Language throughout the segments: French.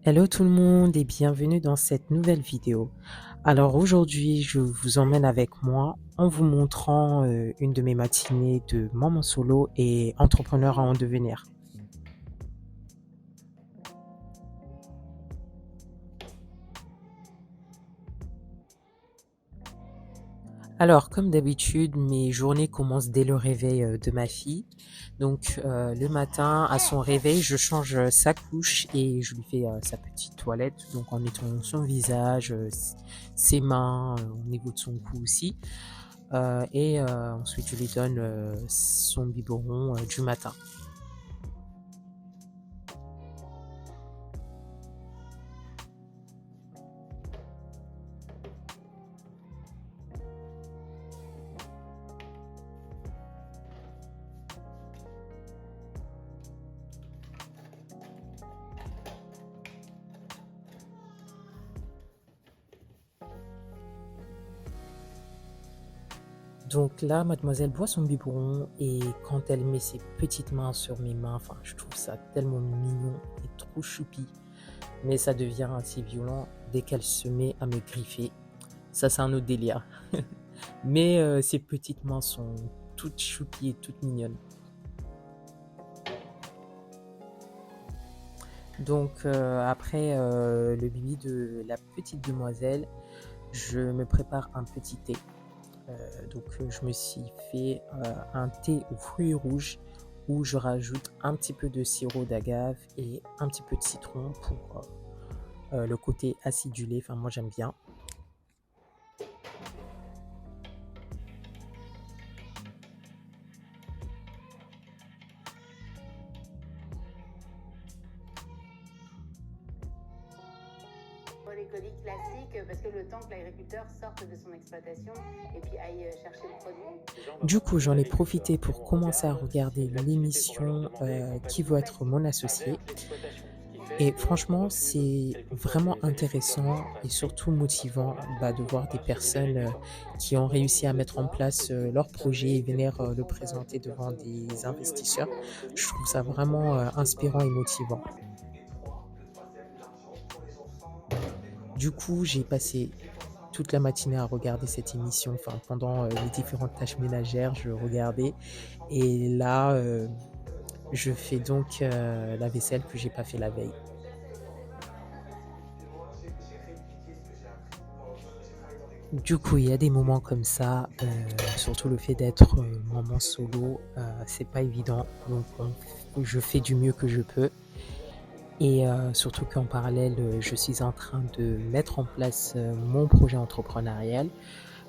Hello tout le monde et bienvenue dans cette nouvelle vidéo. Alors aujourd'hui, je vous emmène avec moi en vous montrant une de mes matinées de maman solo et entrepreneur à en devenir. Alors comme d'habitude, mes journées commencent dès le réveil de ma fille. Donc le matin, à son réveil, je change sa couche et je lui fais sa petite toilette. Donc en nettoyant son visage, ses mains, au niveau de son cou aussi. Ensuite, je lui donne son biberon du matin. Donc là, mademoiselle boit son biberon et quand elle met ses petites mains sur mes mains, enfin, je trouve ça tellement mignon et trop choupi. Mais ça devient assez violent dès qu'elle se met à me griffer. Ça, c'est un autre délire. Mais ses petites mains sont toutes choupies et toutes mignonnes. Donc après le bibi de la petite demoiselle, je me prépare un petit thé. Je me suis fait un thé aux fruits rouges où je rajoute un petit peu de sirop d'agave et un petit peu de citron pour le côté acidulé. Enfin, moi j'aime bien. Les colis classiques parce que le temps que l'agriculteur sorte de son exploitation et puis aille chercher le produit. Du coup, j'en ai profité pour commencer à regarder l'émission Qui veut être mon associé. Et franchement, c'est vraiment intéressant et surtout motivant de voir des personnes qui ont réussi à mettre en place leur projet et venir le présenter devant des investisseurs. Je trouve ça vraiment inspirant et motivant. Du coup, j'ai passé toute la matinée à regarder cette émission. Enfin, pendant les différentes tâches ménagères, je regardais. Et là, je fais donc la vaisselle que j'ai pas fait la veille. Du coup, il y a des moments comme ça, surtout le fait d'être maman solo, c'est pas évident. Donc, je fais du mieux que je peux. Et surtout qu'en parallèle, je suis en train de mettre en place mon projet entrepreneurial.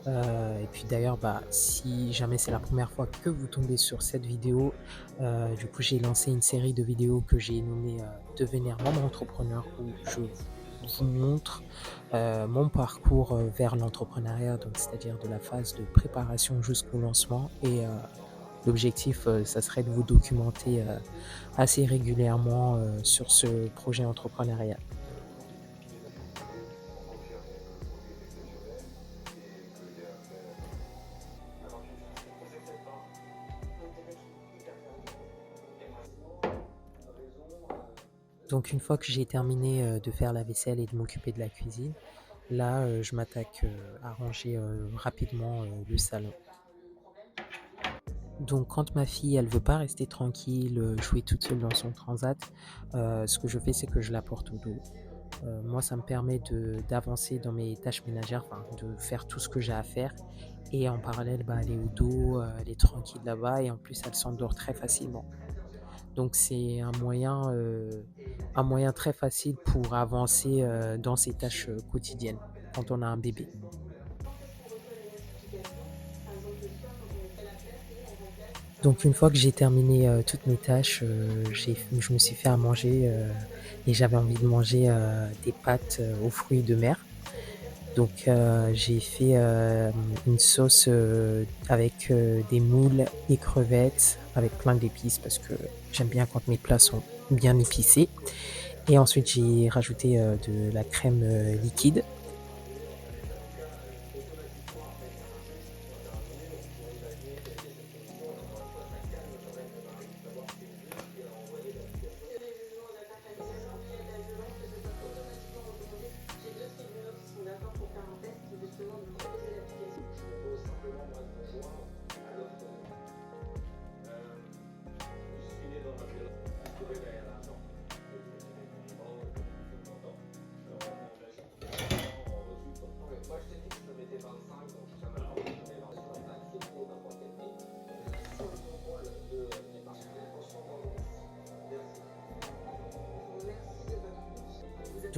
Et puis d'ailleurs, si jamais c'est la première fois que vous tombez sur cette vidéo, du coup, j'ai lancé une série de vidéos que j'ai nommée Devenir maman entrepreneur où je vous montre mon parcours vers l'entrepreneuriat, donc c'est-à-dire de la phase de préparation jusqu'au lancement. Et l'objectif, ça serait de vous documenter assez régulièrement sur ce projet entrepreneurial. Donc une fois que j'ai terminé de faire la vaisselle et de m'occuper de la cuisine, là je m'attaque à ranger rapidement le salon. Donc quand ma fille elle veut pas rester tranquille, jouer toute seule dans son transat, ce que je fais c'est que je la porte au dos. Moi ça me permet d'avancer dans mes tâches ménagères, enfin de faire tout ce que j'ai à faire. Et en parallèle, elle est au dos, elle est tranquille là-bas et en plus elle s'endort très facilement. Donc c'est un moyen très facile pour avancer dans ses tâches quotidiennes quand on a un bébé. Donc une fois que j'ai terminé toutes mes tâches, je me suis fait à manger et j'avais envie de manger des pâtes aux fruits de mer. Donc j'ai fait une sauce avec des moules et crevettes avec plein d'épices parce que j'aime bien quand mes plats sont bien épicés. Et ensuite j'ai rajouté de la crème liquide.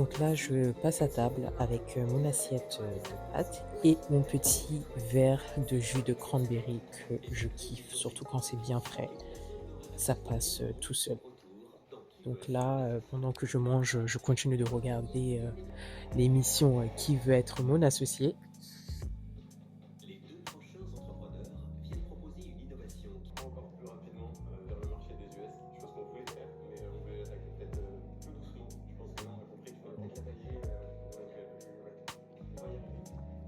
Donc là, je passe à table avec mon assiette de pâtes et mon petit verre de jus de cranberry que je kiffe, surtout quand c'est bien frais. Ça passe tout seul. Donc là, pendant que je mange, je continue de regarder l'émission Qui veut être mon associé. Les deux prochains entrepreneurs viennent proposer une innovation qui encore plus rapidement vers le marché des US. Je pense qu'on voulait le faire, mais on voulait l'attaquer peut-être tout doucement. Je pense que là, on a compris qu'il fallait attaquer. On va y arriver.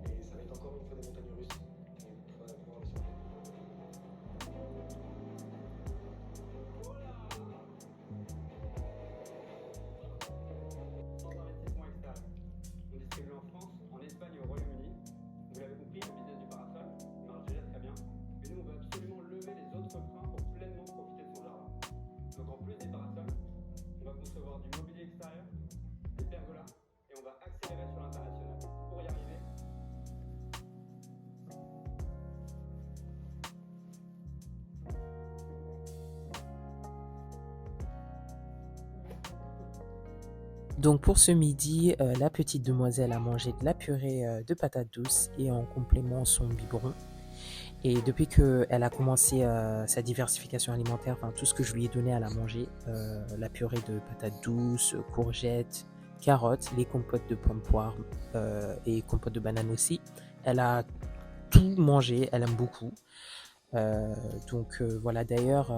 Et ça va être encore une fois des montagnes russes. Donc, il faudra pouvoir les surmonter. Sans investissement extérieur. On distribue en France, en Espagne et au Royaume-Uni. Vous l'avez compris, le business du parasol marche déjà très bien. Mais nous, on veut absolument lever les autres freins pour pleinement profiter de son jardin. Donc en plus des parasols, on va concevoir du mobilier extérieur, des pergolas, et on va accélérer sur l'international. Pour y arriver, Donc pour ce midi, la petite demoiselle a mangé de la purée de patates douces et en complément son biberon. Et depuis qu'elle a commencé sa diversification alimentaire, enfin tout ce que je lui ai donné, elle a mangé. La purée de patates douces, courgettes, carottes, les compotes de pommes poires et compotes de bananes aussi. Elle a tout mangé, elle aime beaucoup. Voilà, d'ailleurs,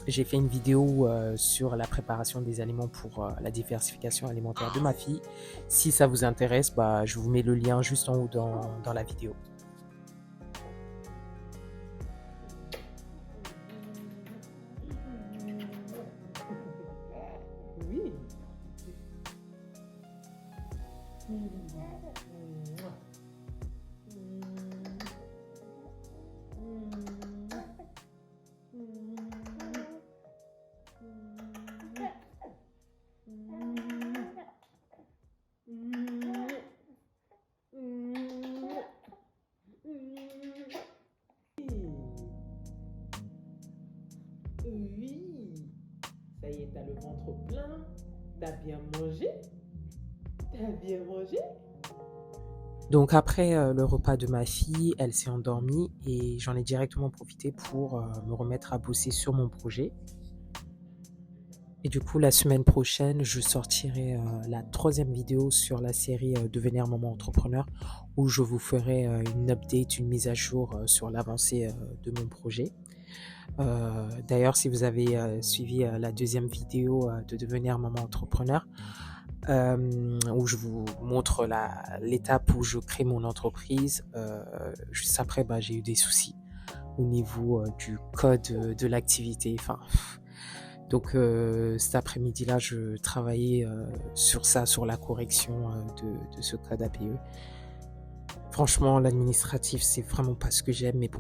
j'ai fait une vidéo sur la préparation des aliments pour la diversification alimentaire de ma fille. Si ça vous intéresse, je vous mets le lien juste en haut dans la vidéo. Oui. Oui. Ça y est, t'as le ventre plein. T'as bien mangé. T'as bien mangé. Donc après le repas de ma fille, elle s'est endormie et j'en ai directement profité pour me remettre à bosser sur mon projet. Et du coup, la semaine prochaine, je sortirai la 3e vidéo sur la série Devenir maman entrepreneur où je vous ferai une update, une mise à jour sur l'avancée de mon projet. D'ailleurs, si vous avez suivi la 2e vidéo de Devenir maman entrepreneur, où je vous montre l'étape où je crée mon entreprise, juste après, j'ai eu des soucis au niveau du code de l'activité. Donc cet après-midi-là, je travaillais sur ça, sur la correction de ce code APE. Franchement, l'administratif, c'est vraiment pas ce que j'aime, mais bon,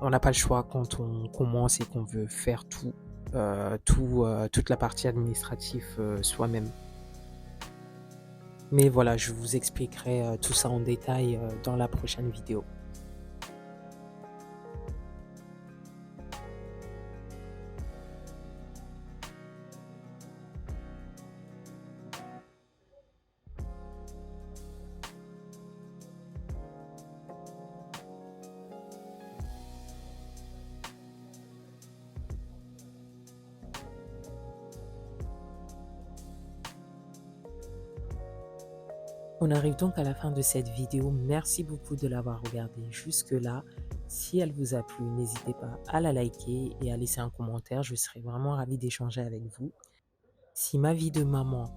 on n'a pas le choix quand on commence et qu'on veut faire toute la partie administrative soi-même. Mais voilà, je vous expliquerai tout ça en détail dans la prochaine vidéo. On arrive donc à la fin de cette vidéo. Merci beaucoup de l'avoir regardée jusque-là. Si elle vous a plu, n'hésitez pas à la liker et à laisser un commentaire. Je serai vraiment ravie d'échanger avec vous. Si ma vie de maman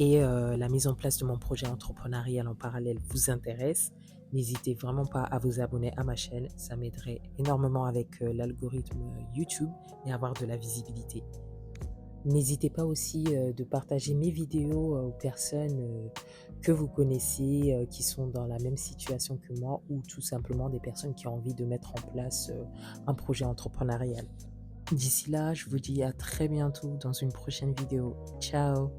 et la mise en place de mon projet entrepreneurial en parallèle vous intéresse, n'hésitez vraiment pas à vous abonner à ma chaîne. Ça m'aiderait énormément avec l'algorithme YouTube et avoir de la visibilité. N'hésitez pas aussi de partager mes vidéos aux personnes que vous connaissez, qui sont dans la même situation que moi ou tout simplement des personnes qui ont envie de mettre en place un projet entrepreneurial. D'ici là, je vous dis à très bientôt dans une prochaine vidéo. Ciao!